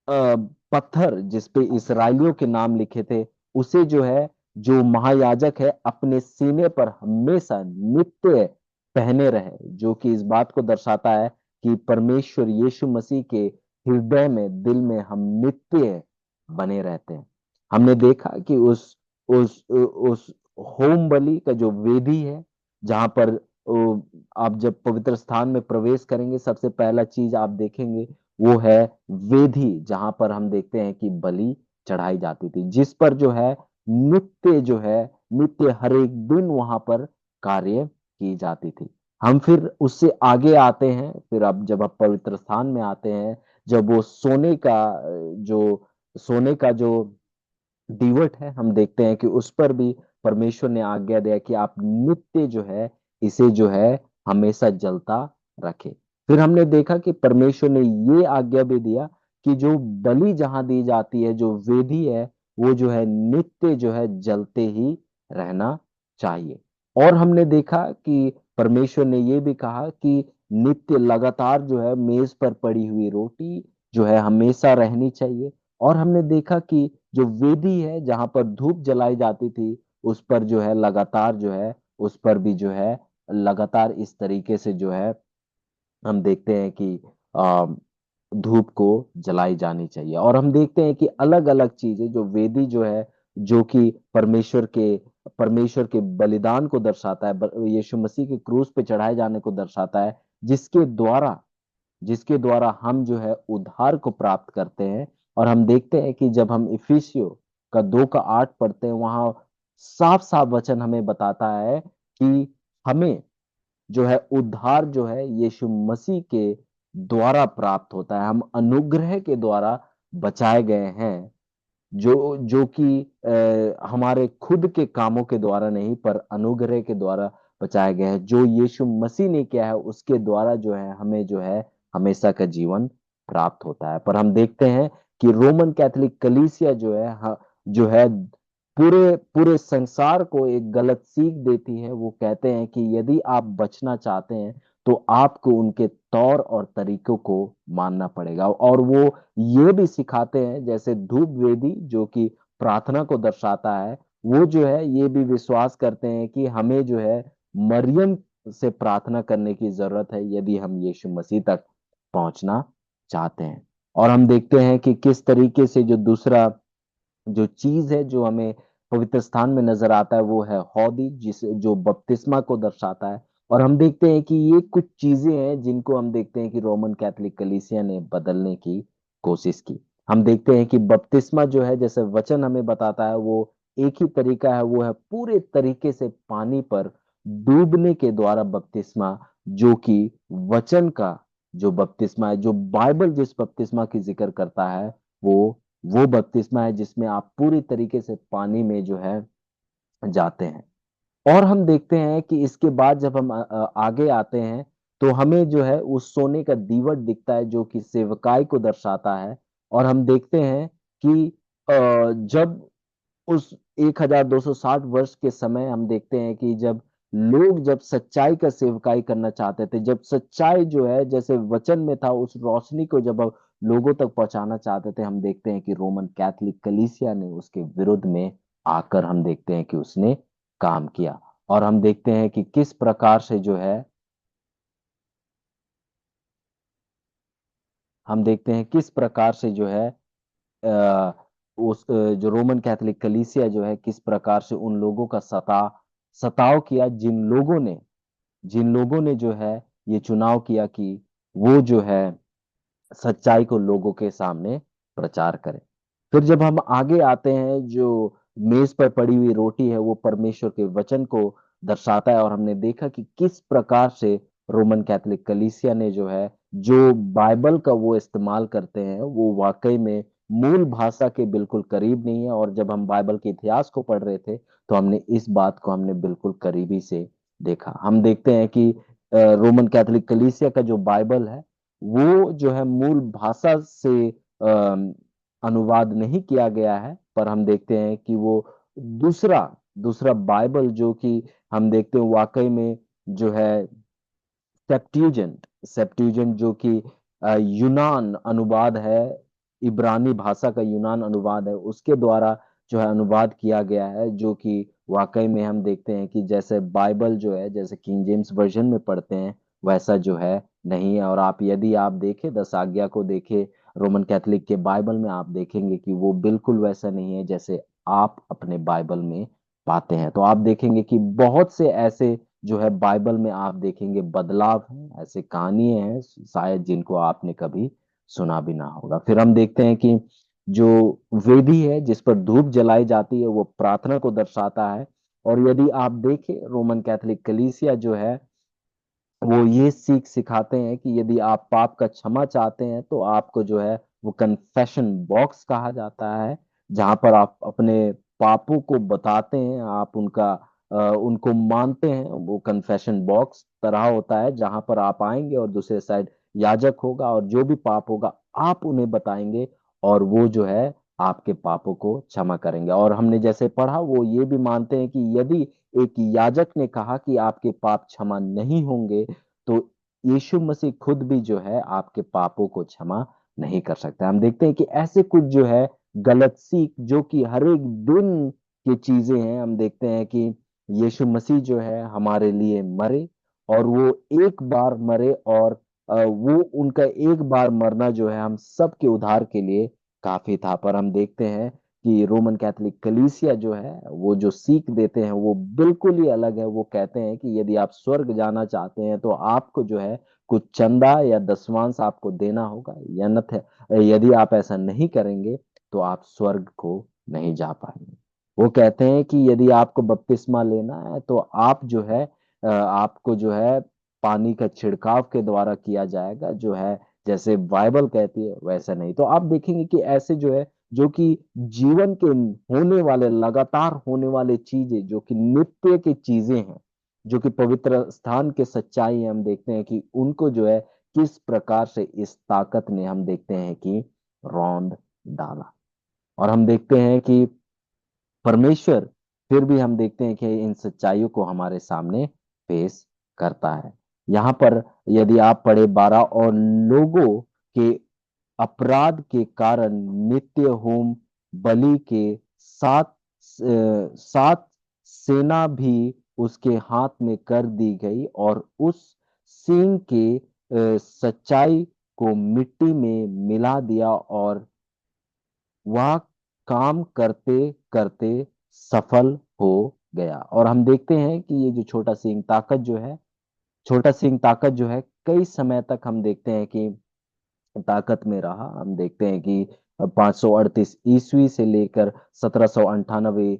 पत्थर जिसपे इसराइलियों के नाम लिखे थे, उसे जो है, जो महायाजक है, अपने सीने पर हमेशा नित्य पहने रहे, जो कि इस बात को दर्शाता है कि परमेश्वर यीशु मसीह के हृदय में, दिल में हम नित्य बने रहते हैं। हमने देखा कि उस होम बलि का जो वेदी है, जहां पर आप जब पवित्र स्थान में प्रवेश करेंगे, सबसे पहला चीज आप देखेंगे वो है वेदी, जहां पर हम देखते हैं कि बलि चढ़ाई जाती थी, जिस पर जो है नित्य हर एक दिन वहां पर कार्य की जाती थी। हम फिर उससे आगे आते हैं, फिर अब जब आप पवित्र स्थान में आते हैं, जब वो सोने का जो दीवट है, हम देखते हैं कि उस पर भी परमेश्वर ने आज्ञा दिया कि आप नित्य जो है, इसे जो है हमेशा जलता रखे। फिर हमने देखा कि परमेश्वर ने ये आज्ञा भी दिया कि जो बलि जहां दी जाती है, जो वेदी है, वो जो है नित्य जो है जलते ही रहना चाहिए। और हमने देखा कि परमेश्वर ने ये भी कहा कि नित्य लगातार जो है मेज पर पड़ी हुई रोटी जो है हमेशा रहनी चाहिए। और हमने देखा कि जो वेदी है जहां पर धूप जलाई जाती थी, उस पर जो है लगातार जो है, उस पर भी जो है लगातार इस तरीके से जो है हम देखते हैं कि आ, धूप को जलाई जानी चाहिए। और हम देखते हैं कि अलग अलग चीजें, जो वेदी जो है, जो कि परमेश्वर के बलिदान को दर्शाता है, यीशु मसीह के क्रूस पे चढ़ाए जाने को दर्शाता है, जिसके द्वारा हम जो है उद्धार को प्राप्त करते हैं। और हम देखते हैं कि जब हम इफिसियों का 2 का 8 पढ़ते हैं, वहां साफ साफ वचन हमें बताता है कि हमें जो है उद्धार जो है यीशु मसीह के द्वारा प्राप्त होता है। हम अनुग्रह के द्वारा बचाए गए हैं, जो जो कि हमारे खुद के कामों के द्वारा नहीं, पर अनुग्रह के द्वारा बचाए गए हैं। जो यीशु मसीह ने किया है उसके द्वारा जो है हमें जो है हमेशा का जीवन प्राप्त होता है। पर हम देखते हैं कि रोमन कैथोलिक कलीसिया जो है, जो है पूरे पूरे संसार को एक गलत सीख देती है। वो कहते हैं कि यदि आप बचना चाहते हैं तो आपको उनके तौर और तरीकों को मानना पड़ेगा। और वो ये भी सिखाते हैं, जैसे धूप वेदी जो कि प्रार्थना को दर्शाता है, वो जो है ये भी विश्वास करते हैं कि हमें जो है मरियम से प्रार्थना करने की जरूरत है, यदि हम यीशु मसीह तक पहुंचना चाहते हैं। और हम देखते हैं कि किस तरीके से जो दूसरा जो चीज है जो हमें पवित्र स्थान में नजर आता है, वो है हौदी, जो बपतिस्मा को दर्शाता है। और हम देखते हैं कि ये कुछ चीजें हैं जिनको हम देखते हैं कि रोमन कैथोलिक कलीसिया ने बदलने की कोशिश की। हम देखते हैं कि बपतिस्मा जो है, जैसे वचन हमें बताता है, वो एक ही तरीका है, वो है पूरे तरीके से पानी पर डूबने के द्वारा बपतिस्मा, जो कि वचन का जो बपतिस्मा है, जो बाइबल जिस बपतिस्मा की जिक्र करता है, वो बपतिस्मा है जिसमें आप पूरी तरीके से पानी में जो है जाते हैं। और हम देखते हैं कि इसके बाद जब हम आगे आते हैं, तो हमें जो है उस सोने का दीवट दिखता है, जो कि सेवकाई को दर्शाता है। और हम देखते हैं कि जब उस 1260 वर्ष के समय हम देखते हैं कि जब सच्चाई का सेवकाई करना चाहते थे, जब सच्चाई जो है जैसे वचन में था, उस रोशनी को जब अब लोगों तक पहुंचाना चाहते थे, हम देखते हैं कि रोमन कैथोलिक कलीसिया ने उसके विरुद्ध में आकर हम देखते हैं कि उसने काम किया। और हम देखते हैं कि किस प्रकार से जो है, हम देखते हैं किस प्रकार से जो है जो रोमन कैथोलिक कलीसिया जो है, किस प्रकार से उन लोगों का सताव किया, जिन लोगों ने जो है ये चुनाव किया कि वो जो है सच्चाई को लोगों के सामने प्रचार करें। फिर जब हम आगे आते हैं, जो मेज पर पड़ी हुई रोटी है, वो परमेश्वर के वचन को दर्शाता है। और हमने देखा कि किस प्रकार से रोमन कैथोलिक कलीसिया ने जो है, जो बाइबल का वो इस्तेमाल करते हैं, वो वाकई में मूल भाषा के बिल्कुल करीब नहीं है। और जब हम बाइबल के इतिहास को पढ़ रहे थे तो हमने इस बात को हमने बिल्कुल करीबी से देखा। हम देखते हैं कि रोमन कैथोलिक कलीसिया का जो बाइबल है वो जो है मूल भाषा से अनुवाद नहीं किया गया है, पर हम देखते हैं कि वो दूसरा दूसरा बाइबल जो कि हम देखते हैं वाकई में जो है सेप्ट्यूजेंट सेप्ट्यूजेंट जो कि यूनान अनुवाद है, इब्रानी भाषा का यूनान अनुवाद है, उसके द्वारा जो है अनुवाद किया गया है, जो कि वाकई में हम देखते हैं कि जैसे बाइबल जो है, जैसे किंग जेम्स वर्जन में पढ़ते हैं वैसा जो है नहीं है। और आप यदि आप देखें, 10 आज्ञा को देखें रोमन कैथोलिक के बाइबल में, आप देखेंगे कि वो बिल्कुल वैसा नहीं है जैसे आप अपने बाइबल में पाते हैं। तो आप देखेंगे कि बहुत से ऐसे जो है बाइबल में आप देखेंगे बदलाव हैं, ऐसे कहानियां हैं शायद जिनको आपने कभी सुना भी ना होगा। फिर हम देखते हैं कि जो वेदी है जिस पर धूप जलाई जाती है वो प्रार्थना को दर्शाता है। और यदि आप देखें रोमन कैथोलिक कलीसिया जो है वो ये सीख सिखाते हैं कि यदि आप पाप का क्षमा चाहते हैं तो आपको जो है वो कन्फेशन बॉक्स कहा जाता है, जहां पर आप अपने पापों को बताते हैं, आप उनको मानते हैं। वो कन्फेशन बॉक्स तरह होता है जहां पर आप आएंगे और दूसरे साइड याजक होगा, और जो भी पाप होगा आप उन्हें बताएंगे और वो जो है आपके पापों को क्षमा करेंगे। और हमने जैसे पढ़ा, वो ये भी मानते हैं कि यदि एक याजक ने कहा कि आपके पाप क्षमा नहीं होंगे, तो यीशु मसीह खुद भी जो है आपके पापों को क्षमा नहीं कर सकता। हम देखते हैं कि ऐसे कुछ जो है गलत सीख जो कि हर एक दिन की चीजें हैं। हम देखते हैं कि यीशु मसीह जो है हमारे लिए मरे, और वो एक बार मरे, और वो उनका एक बार मरना जो है हम सबके उद्धार के लिए काफी था। पर हम देखते हैं कि रोमन कैथोलिक कलीसिया जो है वो जो सीख देते हैं वो बिल्कुल ही अलग है। वो कहते हैं कि यदि आप स्वर्ग जाना चाहते हैं तो आपको जो है कुछ चंदा या दशमांश आपको देना होगा, या अन्यथा यदि आप ऐसा नहीं करेंगे तो आप स्वर्ग को नहीं जा पाएंगे। वो कहते हैं कि यदि आपको बपतिस्मा लेना है तो आप जो है आपको जो है पानी का छिड़काव के द्वारा किया जाएगा, जो है जैसे बाइबल कहती है वैसा नहीं। तो आप देखेंगे कि ऐसे जो है, जो कि जीवन के होने वाले, लगातार होने वाले चीजें, जो कि नित्य की चीजें हैं, जो कि पवित्र स्थान के सच्चाई है, हम देखते हैं कि उनको जो है किस प्रकार से इस ताकत ने हम देखते हैं कि रौंद डाला। और हम देखते हैं कि परमेश्वर फिर भी हम देखते हैं कि इन सच्चाइयों को हमारे सामने पेश करता है। यहाँ पर यदि आप पढ़े 12, और लोगों के अपराध के कारण नित्य होम बलि के सात सेना भी उसके हाथ में कर दी गई, और उस सींग के सच्चाई को मिट्टी में मिला दिया, और वह काम करते करते सफल हो गया। और हम देखते हैं कि ये जो छोटा सिंह ताकत जो है कई समय तक हम देखते हैं कि ताकत में रहा। हम देखते हैं कि 538 ईस्वी से लेकर 1798,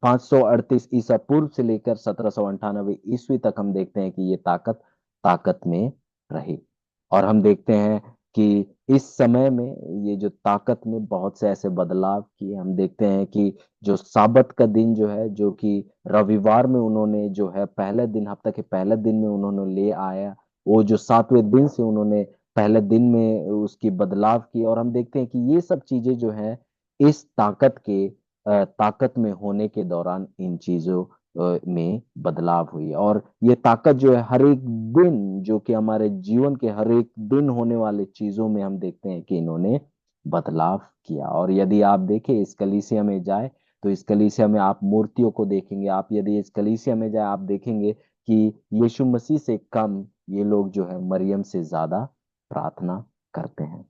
538 ईसा पूर्व से लेकर 1798 ईस्वी तक हम देखते हैं कि ये ताकत ताकत में रही। और हम देखते हैं कि इस समय में ये जो ताकत ने बहुत से ऐसे बदलाव किए। हम देखते हैं कि जो साबत का दिन जो है, जो कि रविवार में उन्होंने जो है पहले दिन, हफ्ते के पहले दिन में उन्होंने ले आया, वो जो 7वें दिन से उन्होंने पहले दिन में उसकी बदलाव की। और हम देखते हैं कि ये सब चीजें जो है इस ताकत में होने के दौरान इन चीजों में बदलाव हुई। और ये ताकत जो है हर एक दिन, जो कि हमारे जीवन के हर एक दिन होने वाले चीजों में हम देखते हैं कि इन्होंने बदलाव किया। और यदि आप देखें इस कलीसिया में जाए तो इस कलीसिया में आप मूर्तियों को देखेंगे। आप यदि इस कलीसिया में जाए आप देखेंगे कि यीशु मसीह से कम ये लोग जो है मरियम से ज्यादा प्रार्थना करते हैं।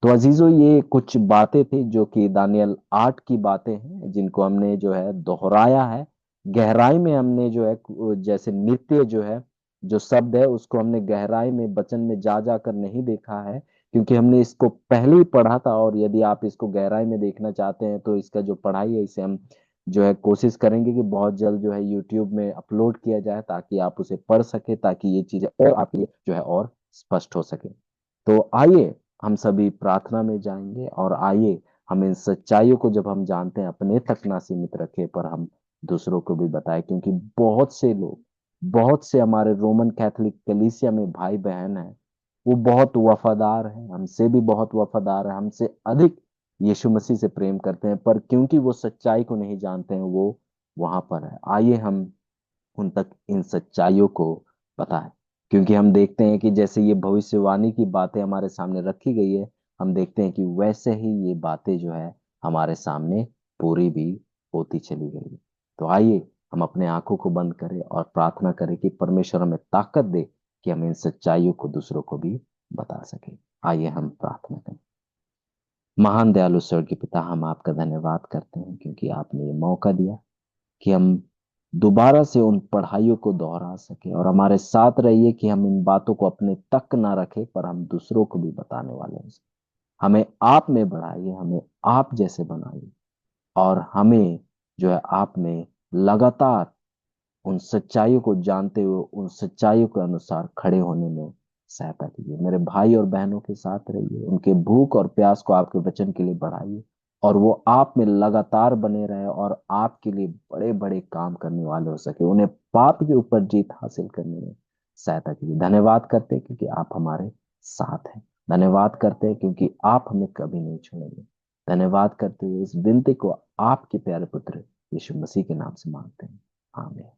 तो अजीजों, ये कुछ बातें थी जो कि दानियल 8 की बातें हैं, जिनको हमने जो है दोहराया है। गहराई में हमने जो है जैसे नित्य जो है जो शब्द है उसको हमने गहराई में वचन में जा जाकर नहीं देखा है, क्योंकि हमने इसको पहले ही पढ़ा था। और यदि आप इसको गहराई में देखना चाहते हैं तो इसका जो पढ़ाई है इसे हम जो है कोशिश करेंगे कि बहुत जल्द जो है यूट्यूब में अपलोड किया जाए, ताकि आप उसे पढ़ सके, ताकि ये चीजें और आपके लिए जो है और स्पष्ट हो सके। तो आइए हम सभी प्रार्थना में जाएंगे, और आइए हम इन सच्चाइयों को जब हम जानते हैं अपने तक ना सीमित रखें, पर हम दूसरों को भी बताएं। क्योंकि बहुत से लोग, बहुत से हमारे रोमन कैथोलिक कलीसिया में भाई बहन हैं, वो बहुत वफादार हैं, हमसे भी बहुत वफादार है, हमसे अधिक यीशु मसीह से प्रेम करते हैं, पर क्योंकि वो सच्चाई को नहीं जानते हैं, वो वहां पर है। आइए हम उन तक इन सच्चाइयों को बताएं। क्योंकि हम देखते हैं कि जैसे ये भविष्यवाणी की बातें हमारे सामने रखी गई है, हम देखते हैं कि वैसे ही ये बातें जो है हमारे सामने पूरी भी होती चली गई है। तो आइए हम अपने आंखों को बंद करें और प्रार्थना करें कि परमेश्वर हमें ताकत दे कि हम इन सच्चाइयों को दूसरों को भी बता सकें। आइए हम प्रार्थना करें। महान दयालु स्वर्गीय पिता, हम आपका धन्यवाद करते हैं क्योंकि आपने ये मौका दिया कि हम दोबारा से उन पढ़ाइयों को दोहरा सके, और हमारे साथ रहिए कि हम इन बातों को अपने तक ना रखें, पर हम दूसरों को भी बताने वाले हैं। हमें आप में बढ़ाइए, हमें आप जैसे बनाइए, और हमें जो है आप में लगातार उन सच्चाइयों को जानते हुए उन सच्चाइयों के अनुसार खड़े होने में सहायता कीजिए। मेरे भाई और बहनों के साथ रहिए, उनके भूख और प्यास को आपके वचन के लिए बढ़ाइए, और वो आप में लगातार बने रहे और आपके लिए बड़े बड़े काम करने वाले हो सके, उन्हें पाप के ऊपर जीत हासिल करने में सहायता कीजिए। धन्यवाद करते हैं क्योंकि आप हमारे साथ हैं। धन्यवाद करते हैं क्योंकि आप हमें कभी नहीं छोड़ेंगे। धन्यवाद करते हुए इस विनती को आपके प्यारे पुत्र यीशु मसीह के नाम से मांगते हैं। आमीन।